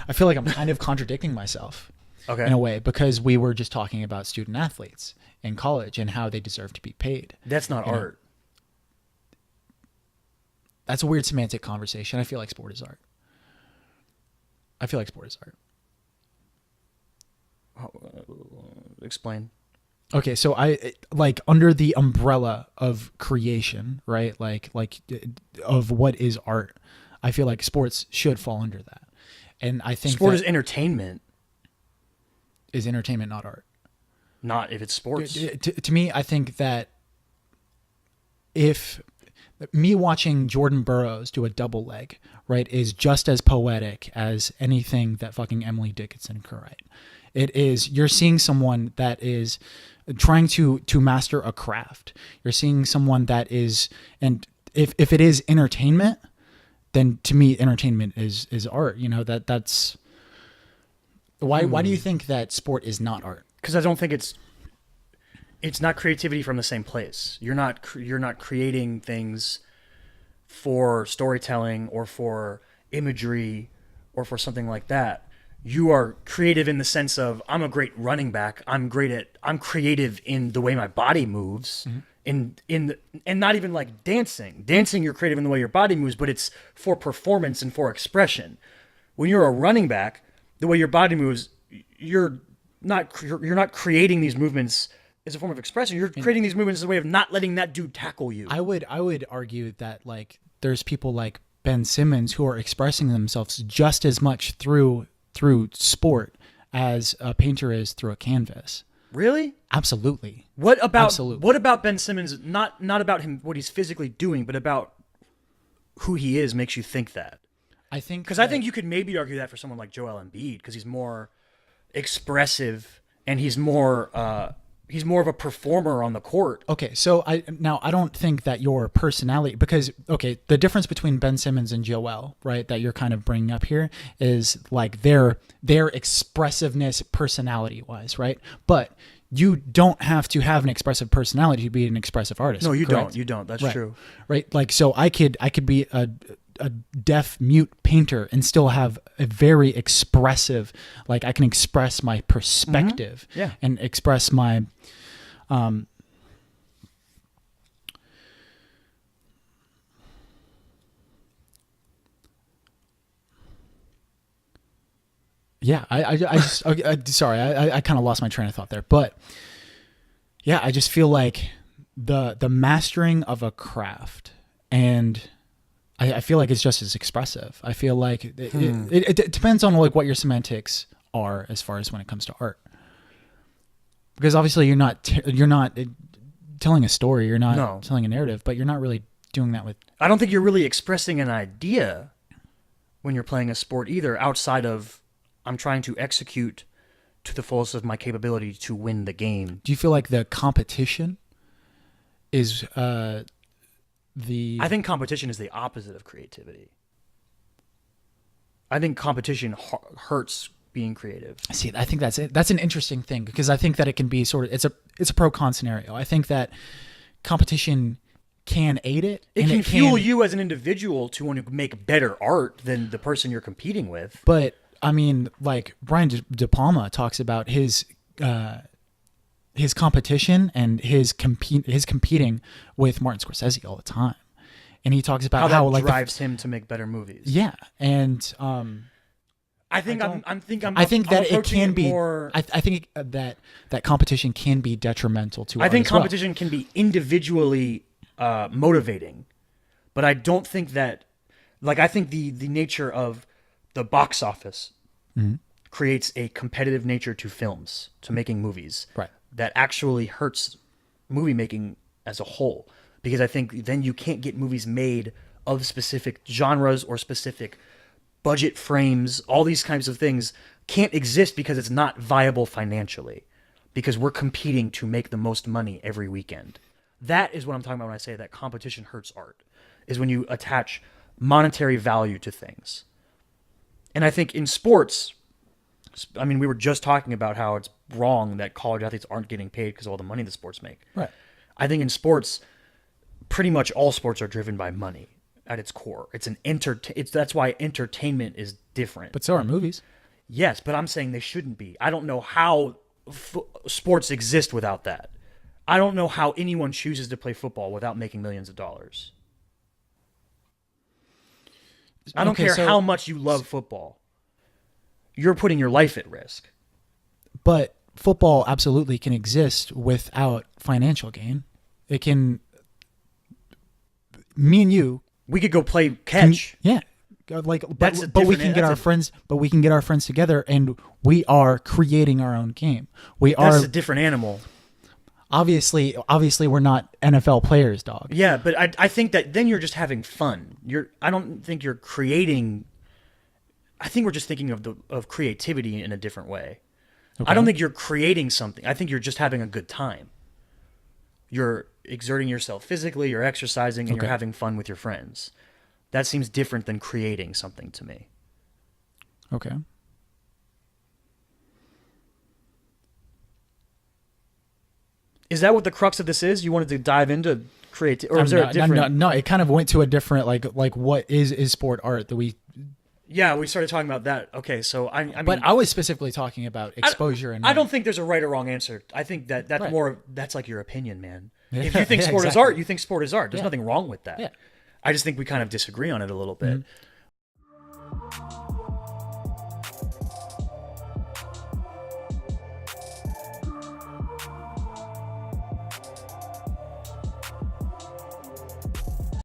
I feel like I'm kind of contradicting myself in a way, because we were just talking about student athletes in college and how they deserve to be paid. That's not art. That's a weird semantic conversation. I feel like sport is art. Explain. Okay, so I like under the umbrella of creation, right? Like of what is art. I feel like sports should fall under that. And I think sport is entertainment. Is entertainment not art? Not if it's sports. To me, I think that if me watching Jordan Burroughs do a double leg, right, is just as poetic as anything that fucking Emily Dickinson could write. It is, you're seeing someone that is trying to master a craft. You're seeing someone that is, and if it is entertainment, then to me, entertainment is art. You know, that's why do you think that sport is not art? Because I don't think it's not creativity from the same place. You're not creating things for storytelling or for imagery or for something like that. You are creative in the sense of, I'm a great running back. I'm creative in the way my body moves. Mm-hmm. And not even like dancing. Dancing, you're creative in the way your body moves, but it's for performance and for expression. When you're a running back, the way your body moves, you're not creating these movements as a form of expression. You're creating these movements as a way of not letting that dude tackle you. I would argue that like there's people like Ben Simmons who are expressing themselves just as much through sport as a painter is through a canvas. Really? Absolutely. What about Ben Simmons? Not about him, what he's physically doing, but about who he is makes you think that. I think you could maybe argue that for someone like Joel Embiid, because he's more expressive and he's more of a performer on the court. Okay, so I don't think that your personality, because okay, the difference between Ben Simmons and Joel, right, that you're kind of bringing up here is like their expressiveness personality wise, right? But you don't have to have an expressive personality to be an expressive artist. No, you correct? don't. You don't. That's right. true. Right? Like, so I could be a deaf mute painter and still have a very expressive, like I can express my perspective and express my sorry, I kind of lost my train of thought there, but yeah, I just feel like the mastering of a craft, and I feel like it's just as expressive. I feel like it depends on like what your semantics are as far as when it comes to art, because obviously you're not telling a story, you're not telling a narrative, but you're not really doing that with. I don't think you're really expressing an idea when you're playing a sport either, outside of I'm trying to execute to the fullest of my capability to win the game. Do you feel like the competition is I think competition is the opposite of creativity. I think competition hurts being creative. See, I think that's it. That's an interesting thing, because I think that it can be sort of it's a pro-con scenario. I think that competition can aid it. It can fuel you as an individual to want to make better art than the person you're competing with. But I mean, like Brian De Palma talks about his competition and his competing with Martin Scorsese all the time, and he talks about how that drives him to make better movies. Yeah, and I think that it can be. I think that competition can be detrimental to. I think competition can be individually motivating, but I don't think that. Like, I think the nature of the box office creates a competitive nature to films, to making movies, right, that actually hurts movie making as a whole. Because I think then you can't get movies made of specific genres or specific budget frames. All these kinds of things can't exist because it's not viable financially, because we're competing to make the most money every weekend. That is what I'm talking about when I say that competition hurts art, is when you attach monetary value to things. And I think in sports, I mean, we were just talking about how it's wrong that college athletes aren't getting paid because of all the money the sports make. Right. I think in sports, pretty much all sports are driven by money. at its core. That's why entertainment is different. But so are movies. Yes, but I'm saying they shouldn't be. I don't know how sports exist without that. I don't know how anyone chooses to play football without making millions of dollars. I don't care how much you love football. You're putting your life at risk. But football absolutely can exist without financial gain. It can. Me and you, we could go play catch. Yeah, but we can get our friends. But we can get our friends together, and we are creating our own game. That's a different animal. Obviously, we're not NFL players, dog. Yeah, but I think that then you're just having fun. I don't think you're creating. I think we're just thinking of creativity in a different way. Okay. I don't think you're creating something. I think you're just having a good time. You're exerting yourself physically, you're exercising, and you're having fun with your friends. That seems different than creating something to me. Okay. Is that what the crux of this is? You wanted to dive into creativity, or is there a different? No, it kind of went to a different like what is sport art that we. Yeah, we started talking about that. Okay, so I mean, but I was specifically talking about exposure. I don't think there's a right or wrong answer. I think that's right. that's like your opinion, man. If you think sport is art, you think sport is art. There's nothing wrong with that. Yeah. I just think we kind of disagree on it a little bit. Mm-hmm.